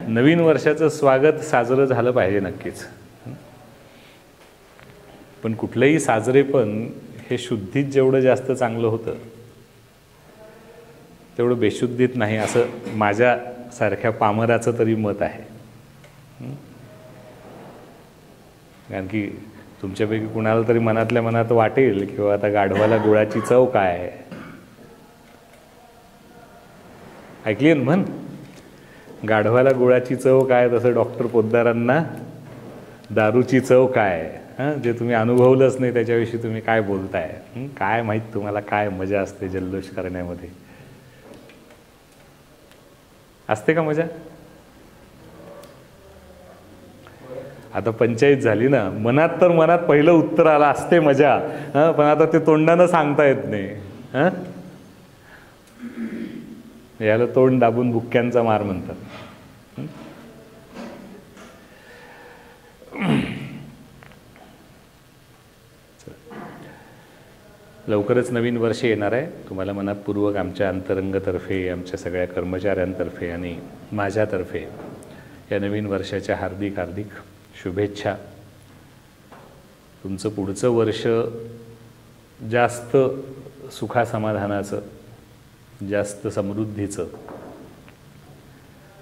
नवीन वर्षाचं स्वागत साजरं झालं पाहिजे नक्कीच, पण कुठलंही साजरेपण हे शुद्धीत जेवढं जास्त चांगलं होतं तेवढं बेशुद्धीत नाही, असं माझ्यासारख्या पामराचं तरी मत आहे. कारण की तुमच्यापैकी कुणाला तरी मनातल्या मनात वाटेल किंवा आता गाढवाला गुळाची चव काय आहे. ऐकली ना म्हण, गाढवाला गुळाची चव काय, तसं डॉक्टर पोद्दारांना दारूची चव काय. जे तुम्ही अनुभवलंच नाही त्याच्याविषयी तुम्ही काय बोलताय. काय माहीत तुम्हाला काय मजा असते जल्लोष करण्यामध्ये. असते का मजा. आता पंचायत झाली ना, मनात तर मनात पहिलं उत्तर आलं असते मजा, पण आता ते तोंडानं सांगता येत नाही. याला तोंड दाबून बुक्क्यांचा मार म्हणतात. लवकरच नवीन वर्ष येणार आहे. तुम्हाला मनापूर्वक आमच्या अंतरंगतर्फे, आमच्या सगळ्या कर्मचाऱ्यांतर्फे आणि माझ्यातर्फे या नवीन वर्षाच्या हार्दिक हार्दिक शुभेच्छा. तुमचं पुढचं वर्ष जास्त सुखासमाधानाचं, जास्त समृद्धीचं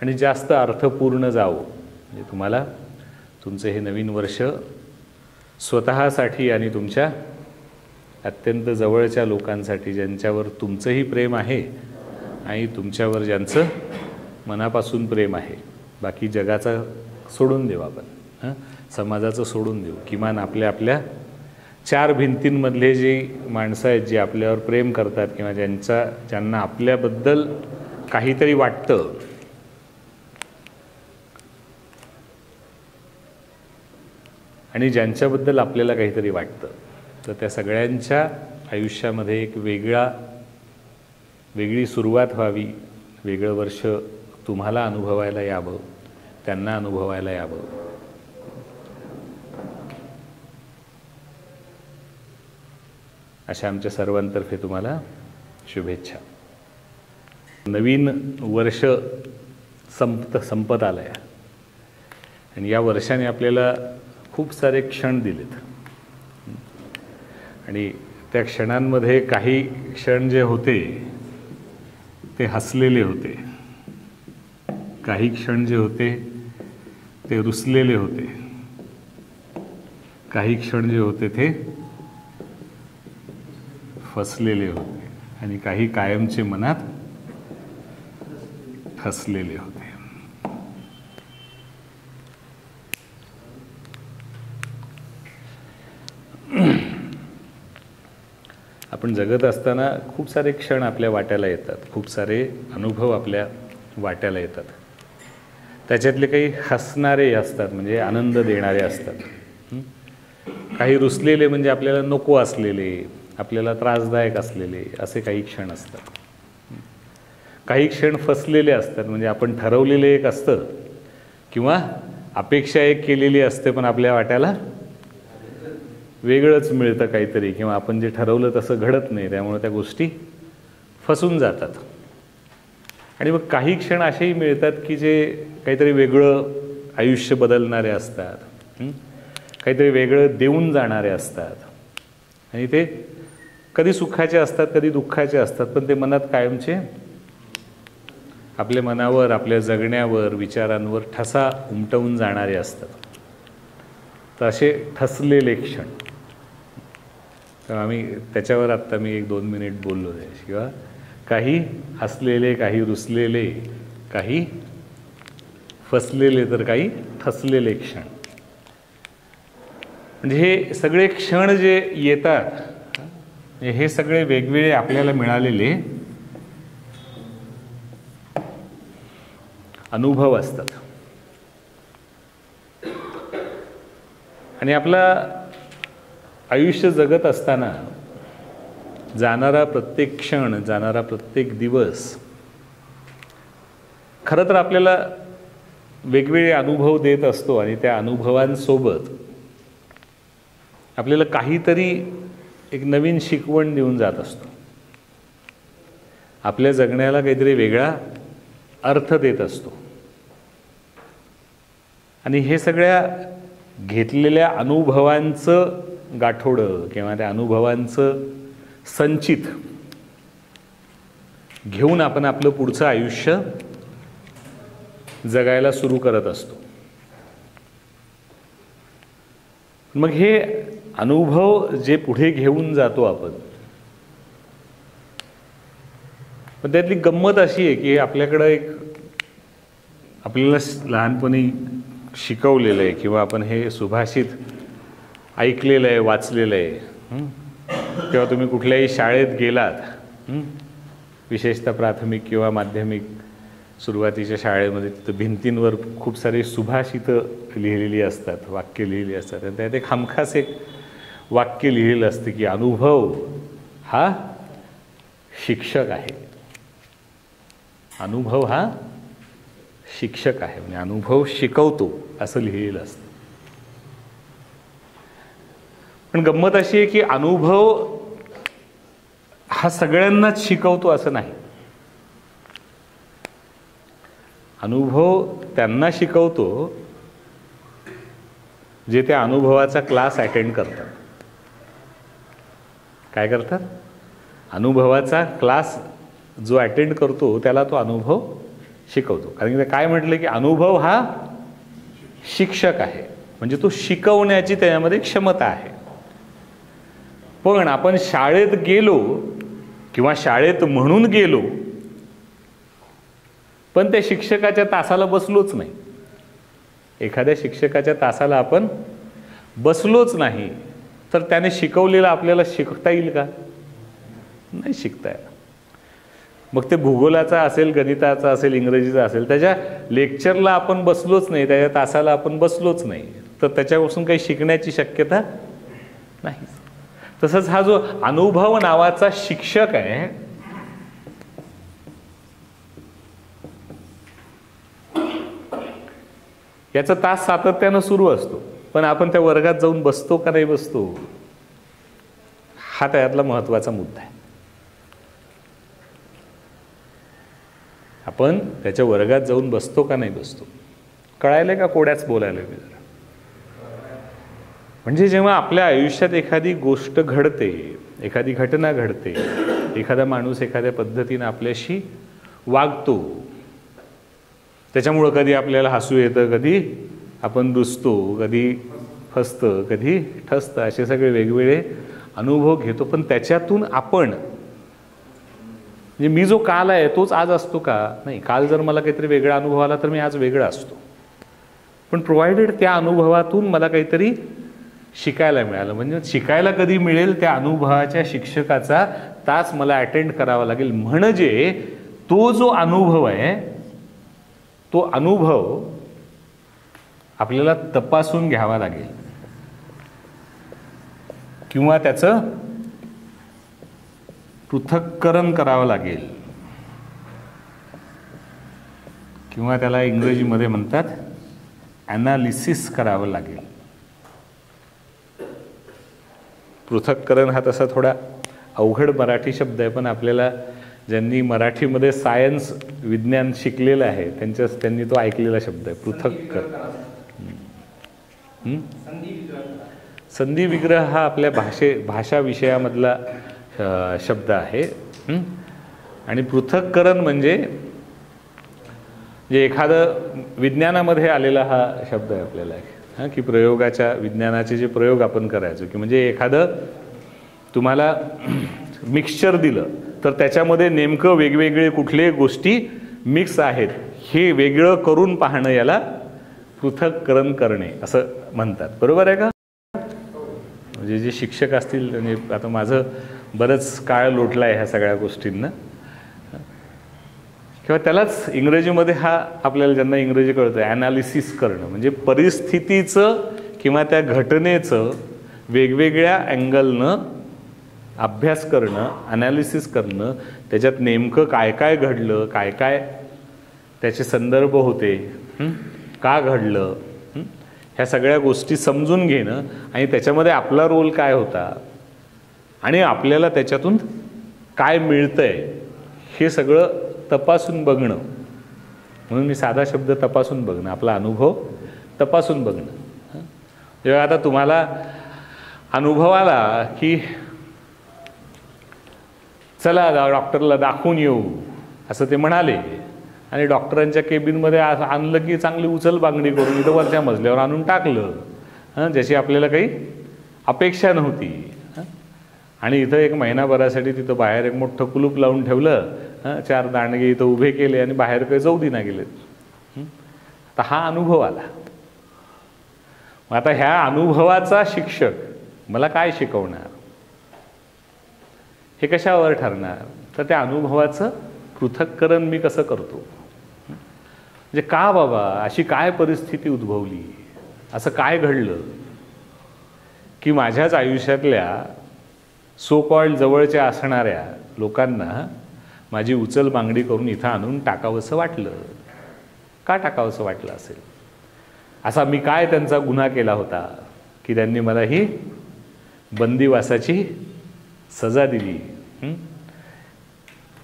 आणि जास्त अर्थपूर्ण जावं. म्हणजे तुम्हाला तुमचं हे नवीन वर्ष स्वतःसाठी आणि तुमच्या अत्यंत जवळच्या लोकांसाठी, ज्यांच्यावर तुमचंही प्रेम आहे आणि तुमच्यावर ज्यांचं मनापासून प्रेम आहे. बाकी जगाचा सोडून देऊ आपण, समाजाचं सोडून देऊ. किमान आपल्या चार भिंतींमधले जी माणसं आहेत, जी आपल्यावर प्रेम करतात किंवा ज्यांना आपल्याबद्दल काहीतरी वाटतं, आणि ज्यांच्याबद्दल आपल्याला काहीतरी वाटतं, तर त्या सगळ्यांच्या आयुष्यामध्ये एक वेगळी सुरुवात व्हावी. वेगळं वर्ष तुम्हाला अनुभवायला यावं, त्यांना अनुभवायला यावं. अशा आमच्या सर्वांतर्फे तुम्हाला शुभेच्छा. नवीन वर्ष संपत आलं आहे आणि या वर्षाने आपल्याला खूप सारे क्षण दिलेत आणि त्या क्षणांमध्ये काही क्षण जे होते ते हसलेले होते, काही क्षण जे होते ते रुसलेले होते, काही क्षण जे होते ते फसलेले होते आणि काही कायमचे मनात ठसलेले होते. आपण जगत असताना खूप सारे क्षण आपल्या वाट्याला येतात, खूप सारे अनुभव आपल्या वाट्याला येतात. त्याच्यातले काही हसणारे असतात, म्हणजे आनंद देणारे असतात. काही रुसलेले म्हणजे आपल्याला नको असलेले, आपल्याला त्रासदायक असलेले असे काही क्षण असतात. काही क्षण फसलेले असतात, म्हणजे आपण ठरवलेले एक असतं किंवा अपेक्षा एक केलेली असते, पण आपल्या वाट्याला वेगळंच मिळतं काहीतरी, किंवा आपण जे ठरवलं तसं घडत नाही, त्यामुळे त्या गोष्टी फसून जातात. आणि मग काही क्षण असेही मिळतात की जे काहीतरी वेगळं आयुष्य बदलणारे असतात, काहीतरी वेगळं देऊन जाणारे असतात आणि ते कधी सुखाचे असतात, कधी दुःखाचे असतात, पण ते मनात कायमचे आपल्या मनावर, आपल्या जगण्यावर, विचारांवर ठसा उमटवून जाणारे असतात. तर असे ठसलेले क्षण, तर त्याच्यावर आत्ता मी 1-2 मिनिट बोललो आहे. किंवा काही हसलेले, काही रुसलेले, काही फसलेले, तर काही ठसलेले क्षण. म्हणजे हे सगळे क्षण जे येतात, हे सगळे वेगवेगळे आपल्याला मिळालेले अनुभव असतात. आणि आपला आयुष्य जगत असताना जाणारा प्रत्येक क्षण, जाणारा प्रत्येक दिवस खरं तर आपल्याला वेगवेगळे अनुभव देत असतो आणि त्या अनुभवांसोबत आपल्याला काहीतरी एक नवीन शिकवण देऊन जात असतो. आपल्या जगण्याला काहीतरी वेगळा अर्थ देत असतो. आणि हे सगळ्या घेतलेल्या अनुभवांचं गाठोडं किंवा त्या अनुभवांचं संचित घेऊन आपण आपलं पुढचं आयुष्य जगायला सुरू करत असतो. मग हे अनुभव जे पुढे घेऊन जातो आपण, पण त्यातली गंमत अशी आहे की आपल्याकडं एक आपल्याला लहानपणी शिकवलेलं आहे किंवा आपण हे सुभाषित ऐकलेलं आहे, वाचलेलं आहे. किंवा तुम्ही कुठल्याही शाळेत गेलात, विशेषतः प्राथमिक किंवा माध्यमिक सुरुवातीच्या शाळेमध्ये, तिथं भिंतींवर खूप सारी सुभाषितं लिहिलेली असतात, वाक्य लिहिलेली असतात. आणि त्यात एक हमखास एक वाक्य लिहिलेलं असतं की अनुभव हा शिक्षक आहे. अनुभव हा शिक्षक आहे, म्हणजे अनुभव शिकवतो असं लिहिलेलं असतं. पण गंमत अशी आहे की अनुभव हा सगळ्यांनाच शिकवतो असं नाही. अनुभव त्यांना शिकवतो जे त्या अनुभवाचा क्लास अटेंड करतात. काय करतात? अनुभवाचा क्लास जो अटेंड करतो त्याला तो अनुभव शिकवतो. कारण की काय म्हटलं की अनुभव हा शिक्षक आहे, म्हणजे तो शिकवण्याची त्याच्यामध्ये क्षमता आहे. पण आपण शाळेत गेलो किंवा शाळेत म्हणून गेलो, पण त्या शिक्षकाच्या तासाला बसलोच नाही. एखाद्या शिक्षकाच्या तासाला आपण बसलोच नाही तर त्याने शिकवलेलं आपल्याला शिकता येईल का? नाही शिकता येईल. मग ते भूगोलाचा असेल, गणिताचा असेल, इंग्रजीचा असेल, त्याच्या लेक्चरला आपण बसलोच नाही, त्याच्या तासाला आपण बसलोच नाही, तर त्याच्यापासून काही शिकण्याची शक्यता नाही. तसंच हा जो अनुभव नावाचा शिक्षक आहे, याचा तास सातत्यानं सुरू असतो, पण आपण त्या वर्गात जाऊन बसतो का नाही बसतो, हा त्यातला महत्वाचा मुद्दा आहे. आपण त्याच्या वर्गात जाऊन बसतो का नाही बसतो. कळायलंय का? कोड्याच बोलायला मी जरा. म्हणजे जेव्हा आपल्या आयुष्यात एखादी गोष्ट घडते, एखादी घटना घडते, एखादा माणूस एखाद्या पद्धतीनं आपल्याशी वागतो, त्याच्यामुळं कधी आपल्याला हसू येतं, कधी आपण रुसतो, कधी फसतं, कधी ठसतं, असे सगळे वेगवेगळे अनुभव घेतो. पण त्याच्यातून आपण, म्हणजे मी जो काल आहे तोच आज असतो का? नाही. काल जर मला काहीतरी वेगळा अनुभव आला तर मी आज वेगळा असतो. पण प्रोव्हाइडेड त्या अनुभवातून मला काहीतरी शिकायला मिळालं. म्हणजे शिकायला कधी मिळेल? त्या अनुभवाच्या शिक्षकाचा तास मला अटेंड करावा लागेल. म्हणजे तो जो अनुभव आहे, तो अनुभव आपल्याला तपासून घ्यावा लागेल किंवा त्याचं पृथक्करण करावं लागेल, किंवा त्याला इंग्रजीमध्ये म्हणतात ॲनालिसिस करावं लागेल. पृथक्करण हा तसा थोडा अवघड मराठी शब्द आहे, पण आपल्याला ज्यांनी मराठीमध्ये सायन्स विज्ञान शिकलेलं आहे त्यांनी तो ऐकलेला शब्द आहे, पृथक्करण. संधी विग्रह हा आपल्या भाषा विषयामधला शब्द आहे. आणि पृथक्करण म्हणजे एखादं विज्ञानामध्ये आलेला हा शब्द आहे आपल्याला, की प्रयोगाच्या विज्ञानाचे जे प्रयोग आपण करायचो, की म्हणजे एखादं तुम्हाला मिक्सचर दिलं तर त्याच्यामध्ये नेमकं वेगवेगळे कुठले गोष्टी मिक्स आहेत हे वेगळं करून पाहणं, याला पृथक्करण करणे असं म्हणतात. बरोबर आहे का? म्हणजे जे शिक्षक असतील, म्हणजे आता माझं बरंच काळ लोटला आहे ह्या सगळ्या गोष्टींना, किंवा त्यालाच इंग्रजीमध्ये हा आपल्याला ज्यांना इंग्रजी कळतं ॲनालिसिस करणं, म्हणजे परिस्थितीचं किंवा त्या घटनेचं वेगवेगळ्या अँगलनं अभ्यास करणं, ॲनालिसिस करणं, त्याच्यात नेमकं काय काय घडलं, काय काय त्याचे संदर्भ होते, का घडलं, ह्या सगळ्या गोष्टी समजून घेणं आणि त्याच्यामध्ये आपला रोल काय होता आणि आपल्याला त्याच्यातून काय मिळतंय हे सगळं तपासून बघणं. म्हणून मी साधा शब्द तपासून बघणं, आपला अनुभव तपासून बघणं. जेव्हा आता तुम्हाला अनुभव आला की चला डॉक्टरला दाखवून येऊ असं ते म्हणाले आणि डॉक्टरांच्या केबिनमध्ये आणलं की चांगली उचल बांगडी करून इथं वरच्या मजल्यावर आणून टाकलं, ज्याची आपल्याला काही अपेक्षा नव्हती. आणि इथं एक महिनाभरासाठी तिथं बाहेर एक मोठं कुलूप लावून ठेवलं, 4 दांडगे इथं उभे केले आणि बाहेर काही जाऊ दिना गेलेत. तर हा अनुभव आला. मग आता ह्या अनुभवाचा शिक्षक मला काय शिकवणार, हे कशावर ठरणार? तर त्या अनुभवाचं पृथक्करण मी कसं करतो. म्हणजे का बाबा अशी काय परिस्थिती उद्भवली, असं काय घडलं की माझ्याच आयुष्यातल्या सो कॉल्ड जवळच्या असणाऱ्या लोकांना माझी उचल बांगडी करून इथं आणून टाकावंसं वाटलं. का टाकावंसं वाटलं असेल? असा मी काय त्यांचा गुन्हा केला होता की त्यांनी मला ही बंदिवासाची सजा दिली,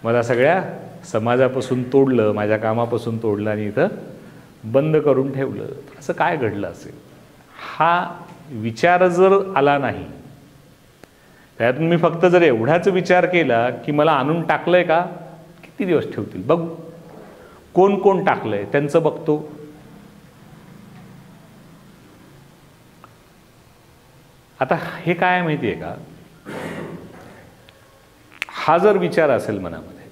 मला सगळ्या समाजापासून तोडलं, माझ्या कामापासून तोडलं आणि इथं बंद करून ठेवलं. असं काय घडलं असेल? हा विचार जर आला नाही, त्यातून मी फक्त जर एवढाच विचार केला की मला आणून टाकलंय का, किती दिवस ठेवतील बघू, कोण कोण टाकलंय त्यांचं बघतो. आता हे काय माहिती आहे का, हा जर विचार असेल मनामध्ये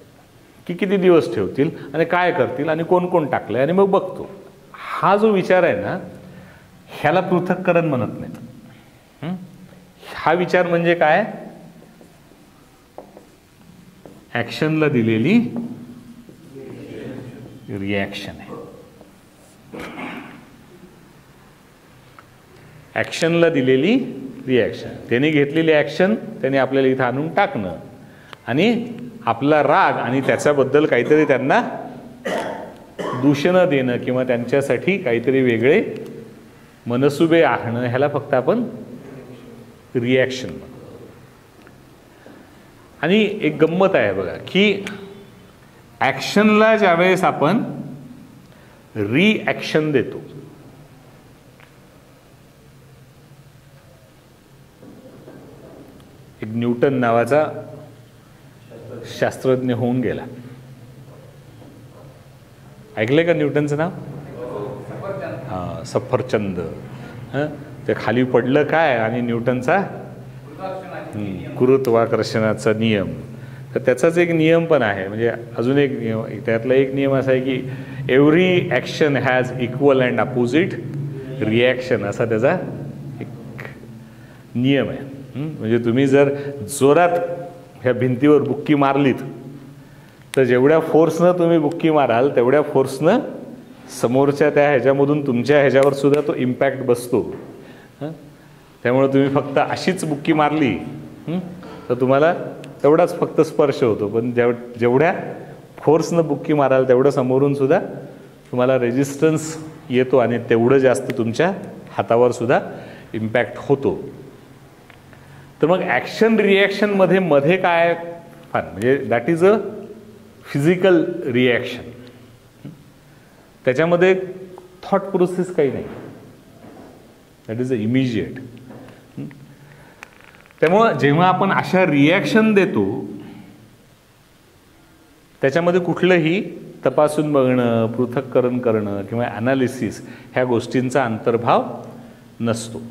की किती दिवस ठेवतील आणि काय करतील आणि कोण कोण टाकलंय आणि मग बघतो, हा जो विचार आहे ना, ह्याला पृथक्करण म्हणत नाही. हा विचार म्हणजे काय, ॲक्शनला दिलेली रिॲक्शन आहे. ॲक्शनला दिलेली रिॲक्शन, त्याने घेतलेली ॲक्शन त्याने आपल्याला इथं आणून टाकणं आणि आपला राग आणि त्याच्याबद्दल काहीतरी त्यांना दूषणं देणं किंवा त्यांच्यासाठी काहीतरी वेगळे मनसुबे आखणं, ह्याला फक्त आपण रिॲक्शन म्हणतो. आणि एक गंमत आहे बघा की ॲक्शनला ज्यावेळेस आपण रिॲक्शन देतो, एक न्यूटन नावाचा शास्त्रज्ञ होऊन गेला. ऐकलंय का न्यूटनचं नाव? हां, सफरचंद. ते खाली पडलं काय आणि न्यूटनचा गुरुत्वाकर्षणाचा नियम. तर त्याचाच एक नियम पण आहे, म्हणजे अजून एक नियम, त्यातला एक नियम असा आहे की every action has equal and opposite reaction, असा त्याचा एक नियम आहे. म्हणजे तुम्ही जर जोरात ह्या भिंतीवर बुक्की मारलीत तर जेवढ्या फोर्सनं तुम्ही बुक्की माराल तेवढ्या फोर्सनं समोरच्या त्या ह्याच्यामधून तुमच्या ह्याच्यावर सुद्धा तो इम्पॅक्ट बसतो. त्यामुळे तुम्ही फक्त अशीच बुक्की मारली तर तुम्हाला तेवढाच फक्त स्पर्श होतो, पण जेवढ्या फोर्सनं बुक्की माराल तेवढं समोरून सुद्धा तुम्हाला रेजिस्टन्स येतो आणि तेवढं जास्त तुमच्या हातावर सुद्धा इम्पॅक्ट होतो. तर मग ॲक्शन रिॲक्शनमध्ये मध्ये काय फार, म्हणजे that is a physical reaction. त्याच्यामध्ये थॉट प्रोसेस काही नाही, दॅट इज अ इमिजिएट. त्यामुळं जेव्हा आपण अशा रिॲक्शन देतो त्याच्यामध्ये कुठलंही तपासून बघणं, पृथक्करण करणं किंवा ॲनालिसिस ह्या गोष्टींचा अंतर्भाव नसतो.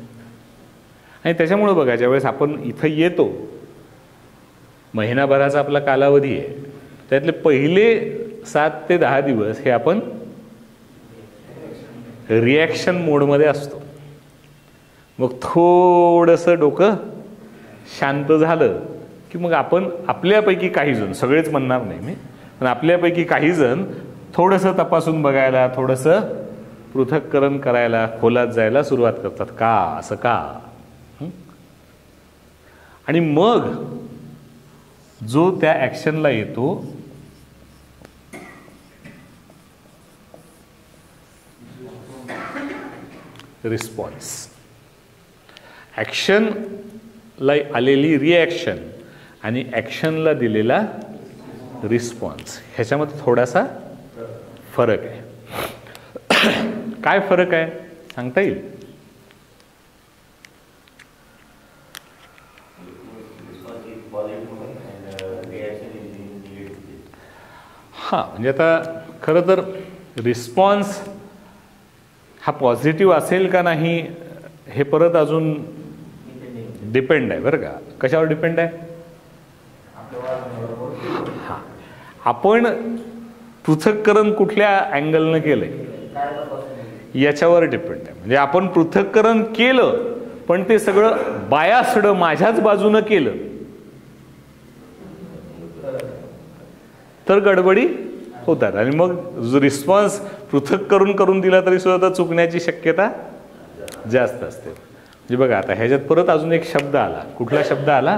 आणि त्याच्यामुळं बघा, ज्यावेळेस आपण इथं येतो, महिनाभराचा आपला कालावधी आहे, त्यातले पहिले 7 ते 10 दिवस हे आपण रिॲक्शन मोडमध्ये असतो. मग थोडंसं डोकं शांत झालं की मग आपण आपल्यापैकी काही जण, सगळेच म्हणणार नाही मी, पण आपल्यापैकी काही जण थोडंसं तपासून बघायला, थोडंसं पृथक्करण करायला, खोलात जायला सुरुवात करतात. का असं का? आणि मग जो त्या ॲक्शनला येतो रिस्पॉन्स, ॲक्शनला आलेली रिॲक्शन आणि ॲक्शनला दिलेला रिस्पॉन्स, ह्याच्यामध्ये थोडासा फरक आहे. काय फरक आहे? सांगता येईल? हां, म्हणजे आता खरं तर रिस्पॉन्स हा पॉझिटिव्ह असेल का नाही हे परत अजून डिपेंड आहे बरं का. कशावर डिपेंड आहे? हां, आपण पृथक्करण कुठल्या अँगलनं केलंय याच्यावर डिपेंड आहे. म्हणजे आपण पृथक्करण केलं पण ते सगळं बायास्ड माझ्याच बाजूनं केलं तर गडबडी होतात आणि मग जो रिस्पॉन्स पृथक करून दिला तरी सुद्धा चुकण्याची शक्यता जास्त असते. म्हणजे बघा आता ह्याच्यात परत अजून एक शब्द आला. कुठला शब्द आला?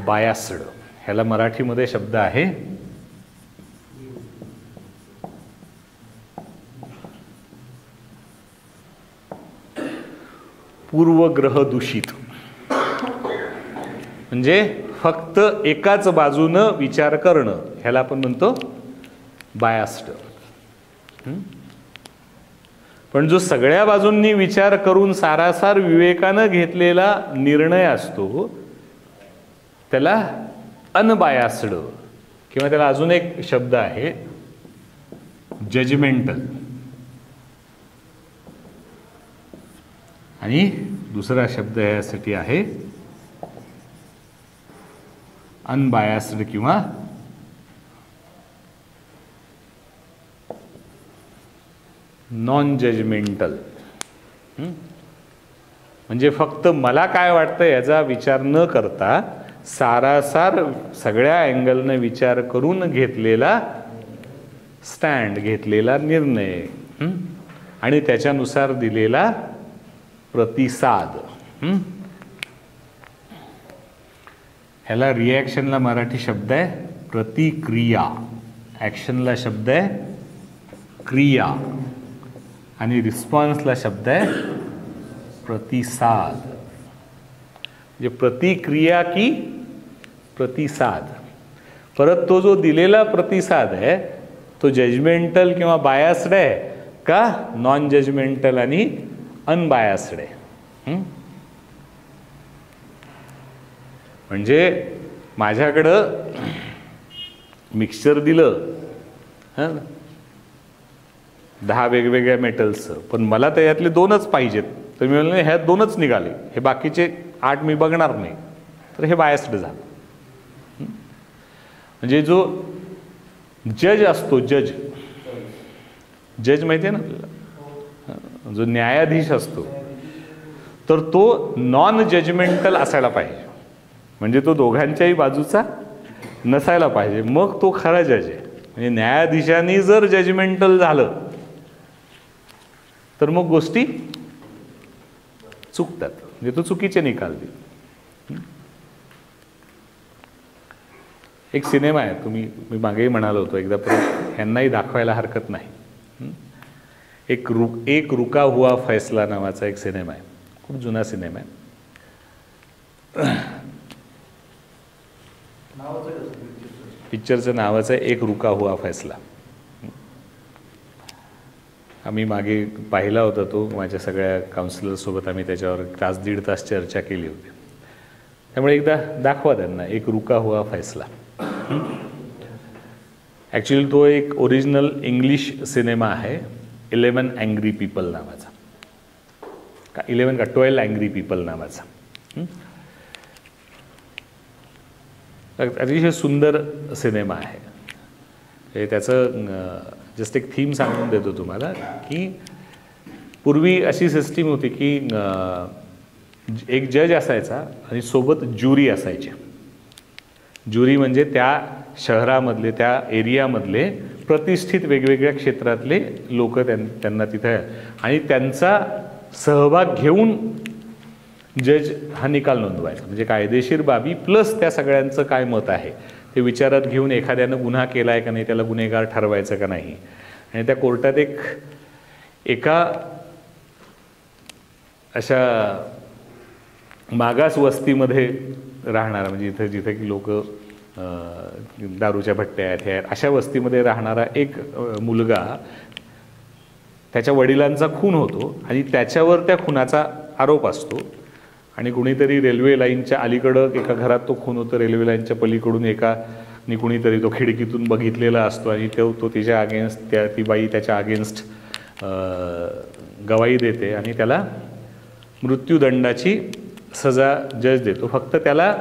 बायास्ड. ह्याला मराठीमध्ये शब्द आहे पूर्वग्रह दूषित. म्हणजे फक्त एकाच बाजूनं विचार करणं ह्याला आपण म्हणतो बायास्ड. पण जो सगळ्या बाजूंनी विचार करून सारासार विवेकानं घेतलेला निर्णय असतो त्याला अनबायास्ड, किंवा त्याला अजून एक शब्द आहे जजमेंटल, आणि दुसरा शब्द यासाठी आहे अनबायास्ड किंवा नॉन जजमेंटल. म्हणजे फक्त मला काय वाटतं याचा विचार न करता सारासार सगळ्या अँगलनं विचार करून घेतलेला स्टँड, घेतलेला निर्णय आणि त्याच्यानुसार दिलेला प्रतिसाद. ह्याला रिॲक्शनला मराठी शब्द आहे प्रतिक्रिया, ॲक्शनला शब्द आहे क्रिया आणि रिस्पॉन्सला शब्द आहे प्रतिसाद. म्हणजे प्रतिक्रिया की प्रतिसाद. परत तो जो दिलेला प्रतिसाद आहे तो जजमेंटल किंवा बायास्ड आहे का नॉन जजमेंटल आणि अनबायास्ड आहे. म्हणजे माझ्याकडं मिक्सचर दिलं 10 वेगवेगळ्या मेटल्सचं, पण मला त्याच्यातले 2च पाहिजेत, तर मी म्हणलं ह्यात 2च निघाले, हे बाकीचे 8 मी बघणार नाही, तर हे बायस्ड झालं. म्हणजे जो जज असतो, जज माहिती आहे ना आपल्याला, जो न्यायाधीश असतो, तर तो नॉन जजमेंटल असायला पाहिजे. म्हणजे तो दोघांच्याही बाजूचा नसायला पाहिजे, मग तो खरा जज आहे. म्हणजे न्यायाधीशांनी जर जजमेंटल झालं तर मग गोष्टी चुकतात, म्हणजे तो चुकीचे निकाल देईल. एक सिनेमा आहे, मी मागेही म्हणालो होतो एकदा, परत ह्यांनाही दाखवायला हरकत नाही. एक रुका हुआ फैसला नावाचा एक सिनेमा आहे, खूप जुना सिनेमा आहे. पिक्चरचं नावाचं आहे एक रुका हुआ फैसला. आम्ही मागे पाहिला होता तो, माझ्या सगळ्या काउन्सिलरसोबत आम्ही त्याच्यावर 1-1.5 तास चर्चा केली होती. त्यामुळे एकदा दाखवा त्यांना एक रुका हुआ फैसला. ॲक्च्युली तो एक ओरिजिनल इंग्लिश सिनेमा आहे, 11 अँग्री पीपल नावाचा, का 11 का 12 अँग्री पीपल नावाचा. अतिशय सुंदर सिनेमा आहे. त्याचं जस्ट एक थीम सांगून देतो तुम्हाला, की पूर्वी अशी सिस्टीम होती की एक जज असायचा आणि सोबत ज्युरी असायची. ज्युरी म्हणजे त्या शहरामधले, त्या एरियामधले प्रतिष्ठित वेगवेगळ्या क्षेत्रातले लोक त्यांना तिथे, आणि त्यांचा सहभाग घेऊन जज हा निकाल नोंदवायचा. म्हणजे कायदेशीर बाबी प्लस त्या सगळ्यांचं काय मत आहे ते विचारात घेऊन एखाद्यानं गुन्हा केला आहे का नाही, त्याला गुन्हेगार ठरवायचं का नाही. आणि त्या कोर्टात एका अशा मागास वस्तीमध्ये राहणारा, म्हणजे जिथे की लोक दारूच्या भट्ट्या आहेत, हे अशा वस्तीमध्ये राहणारा एक मुलगा, त्याच्या वडिलांचा खून होतो आणि त्याच्यावर त्या खुनाचा आरोप असतो. आणि कुणीतरी रेल्वे लाईनच्या अलीकडं एका घरात तो खून होतो, रेल्वे लाईनच्या पलीकडून एकाने कुणीतरी तो खिडकीतून बघितलेला असतो आणि तो तिच्या अगेन्स्ट, ती बाई त्याच्या अगेन्स्ट गवाही देते आणि त्याला मृत्यूदंडाची सजा जज देतो. फक्त त्याला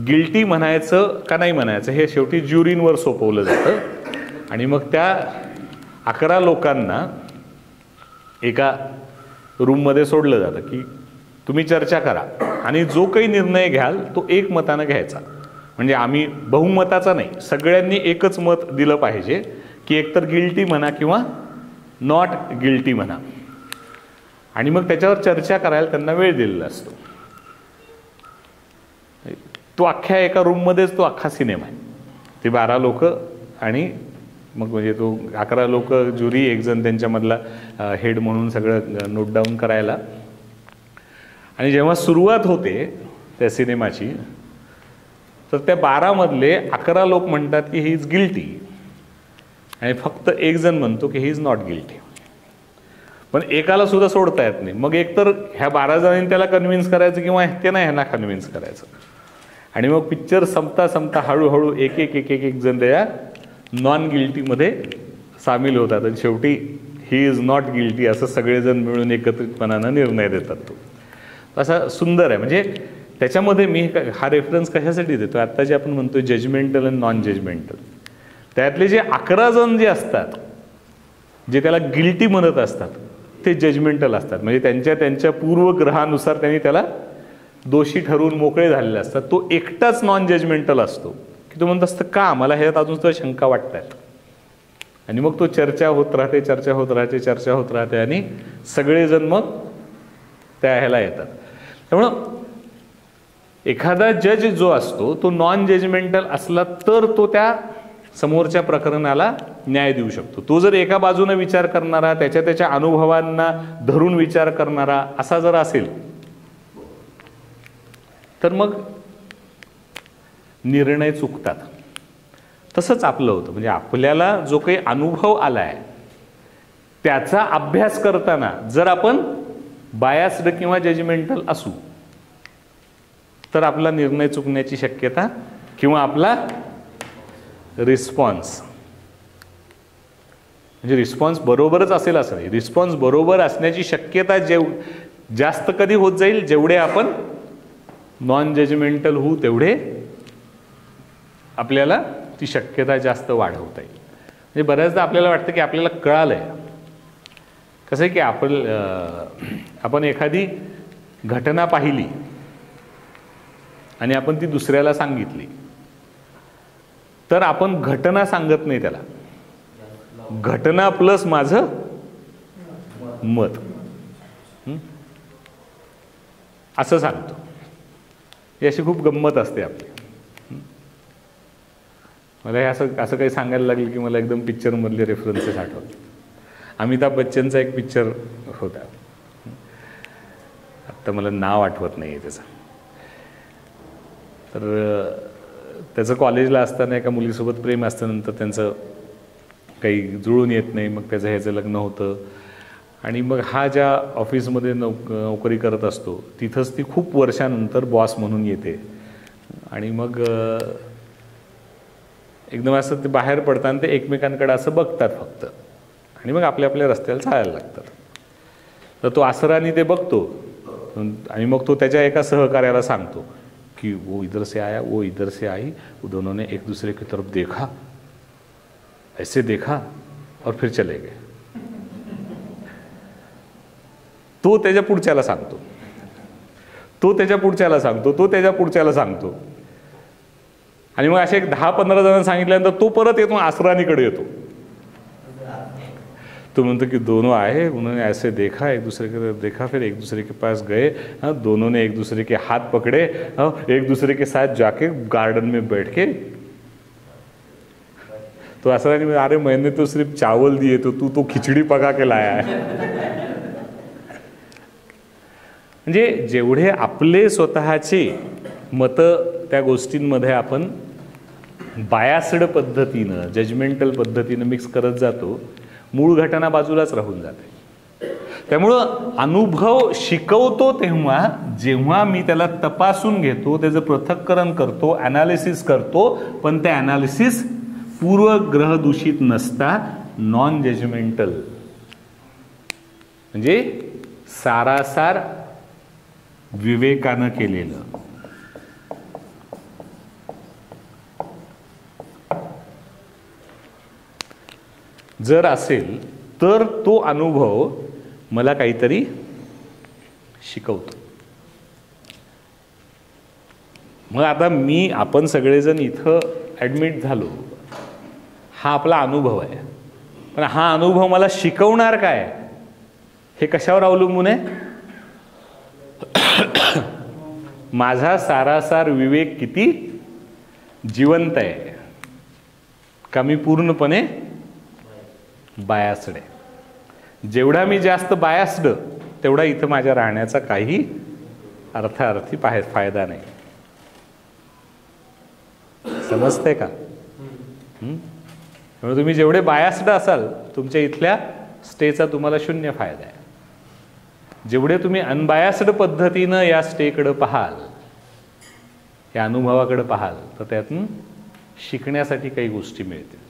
गिल्टी म्हणायचं का नाही म्हणायचं हे शेवटी ज्युरींवर सोपवलं जातं. आणि मग त्या 11 लोकांना एका रूममध्ये सोडलं जातं की तुम्ही चर्चा करा आणि जो काही निर्णय घ्याल तो एकमतानं घ्यायचा. म्हणजे आम्ही बहुमताचा नाही, सगळ्यांनी एकच मत दिलं पाहिजे की एकतर गिल्टी म्हणा किंवा नॉट गिल्टी म्हणा. आणि मग त्याच्यावर चर्चा करायला त्यांना वेळ दिलेला असतो. तो अख्ख्या एका रूममध्येच तो अख्खा सिनेमा आहे. ते 12 लोक आणि मग म्हणजे तो 11 लोक ज्युरी, एक जण त्यांच्यामधला हेड म्हणून सगळं नोट डाऊन करायला. आणि जेव्हा सुरुवात होते त्या सिनेमाची तर त्या 12 मधले 11 लोक म्हणतात की ही इज गिल्टी आणि फक्त एक जण म्हणतो की ही इज नॉट गिल्टी. पण एकाला सुद्धा सोडता येत नाही. मग एकतर ह्या 12 जणांनी त्याला कन्व्हिन्स करायचं किंवा ते नाही ह्यांना कन्व्हिन्स करायचं. आणि मग पिक्चर संपता संपता हळूहळू एक एक एक एक एक जण त्या नॉन गिल्टीमध्ये सामील होतात आणि शेवटी ही इज नॉट गिल्टी असं सगळेजण मिळून एकत्रितपणानं निर्णय देतात. तो असा सुंदर आहे. म्हणजे त्याच्यामध्ये मी हा रेफरन्स कशासाठी देतो, आत्ता जे आपण म्हणतो जजमेंटल आणि नॉन जजमेंटल, त्यातले जे 11 जण जे असतात जे त्याला गिल्टी म्हणत असतात ते जजमेंटल असतात. म्हणजे त्यांच्या पूर्वग्रहानुसार त्यांनी त्याला दोषी ठरवून मोकळे झालेले असतात. तो एकटाच नॉन जजमेंटल असतो की तो म्हणत असतं का मला ह्यात अजून सुद्धा शंका वाटतात. आणि मग तो चर्चा होत राहते आणि सगळेजण मग त्या ह्याला येतात. त्यामुळं एखादा जज जो असतो तो नॉन जजमेंटल असला तर तो त्या समोरच्या प्रकरणाला न्याय देऊ शकतो. तो जर एका बाजूने विचार करणारा, त्याच्या अनुभवांना धरून विचार करणारा असा जर असेल तर मग निर्णय चुकतात. तसंच आपलं होतं. म्हणजे आपल्याला जो काही अनुभव आलाय त्याचा अभ्यास करताना जर आपण बायास्ड किंवा जजमेंटल असू तर आपला निर्णय चुकण्याची शक्यता किंवा आपला रिस्पॉन्स, म्हणजे रिस्पॉन्स बरोबरच असेल असं नाही, रिस्पॉन्स बरोबर असण्याची शक्यता जास्त कधी होत जाईल जेवढे आपण नॉन जजमेंटल होऊ तेवढे आपल्याला ती शक्यता जास्त वाढवता येईल. म्हणजे बऱ्याचदा आपल्याला वाटतं की आपल्याला कळालंय. कसं आहे की आपण एखादी घटना पाहिली आणि आपण ती दुसऱ्याला सांगितली तर आपण घटना सांगत नाही, त्याला घटना प्लस माझं मत असं सांगतो. ही अशी खूप गंमत असते आपली. मला हे असं काही सांगायला लागलं की मला एकदम पिक्चरमधले रेफरन्सेस आठवतात. अमिताभ बच्चनचा एक पिक्चर होता, आत्ता मला नाव आठवत नाही आहे त्याचं. तर त्याचं कॉलेजला असताना एका मुलीसोबत प्रेम असतं, नंतर त्यांचं काही जुळून येत नाही, मग त्याचं ह्याचं लग्न होतं. आणि मग हा ज्या ऑफिसमध्ये नोकरी करत असतो तिथंच ती खूप वर्षानंतर बॉस म्हणून येते. आणि मग एकदम असं ते बाहेर पडताना ते एकमेकांकडे असं बघतात फक्त आणि मग आपल्या आपल्या रस्त्याला चालायला लागतात. तर तो आसराने ते बघतो आणि मग तो त्याच्या एका सहकार्याला सांगतो कि वो इधर से आया, वो इधर से आई, दोनों ने एक दूसरे की तरफ देखा, ऐसे देखा और फिर चले गए. तो त्याच्या पुढच्याला सांगतो, तो त्याच्या पुढच्याला सांगतो, तो त्याच्या पुढच्याला सांगतो. आणि मग असे 10-15 जण सांगितल्यानंतर तो परत येतो, आसरानीकडे येतो. तो म्हणतो कि दोनों आए, उन्होंने ऐसे देखा, एक दूसरे के देखा, फिर एक दूसरे के पास गए, दोनों ने एक दूसरे के हाथ पकड़े, एक दूसरे के साथ जाके गार्डन में बैठ के. तो आसरानी में, अरे मैंने तो सिर्फ चावल दिए तो तू तो खिचडी पका के लाया है. म्हणजे जेवढे आपले स्वतःचे मतं त्या गोष्टींमध्ये आपण बायास्ड पद्धतीनं, जजमेंटल पद्धतीनं मिक्स करत जातो, मूळ घटना बाजूलाच राहून जाते. त्यामुळं अनुभव शिकवतो तेव्हा जेव्हा मी त्याला तपासून घेतो, त्याचं पृथक्करण करतो, ॲनालिसिस करतो, पण ते ॲनालिसिस पूर्वग्रहदूषित नसता नॉन जजमेंटल, म्हणजे सारासार विवेकानं केलेलं. जर असेल तर तो अनुभव मला काहीतरी शिकवतो. मग आता आपण सगळेजण इथं ॲडमिट झालो, हा आपला अनुभव आहे, पण हा अनुभव मला शिकवणार काय हे कशावर अवलंबून आहे? माझा सारासार विवेक किती जिवंत आहे का मी पूर्णपणे बायास्ड आहे. जेवढा मी जास्त बायास्ड तेवढा इथं माझ्या राहण्याचा काही अर्थार्थी फायदा नाही. समजतंय का? त्यामुळे तुम्ही जेवढे बायास्ड असाल तुमच्या इथल्या स्टेचा तुम्हाला शून्य फायदा आहे. जेवढे तुम्ही अनबायास्ड पद्धतीनं या स्टेकडं पाहाल, या अनुभवाकडे पाहाल, तर त्यातून शिकण्यासाठी काही गोष्टी मिळतील.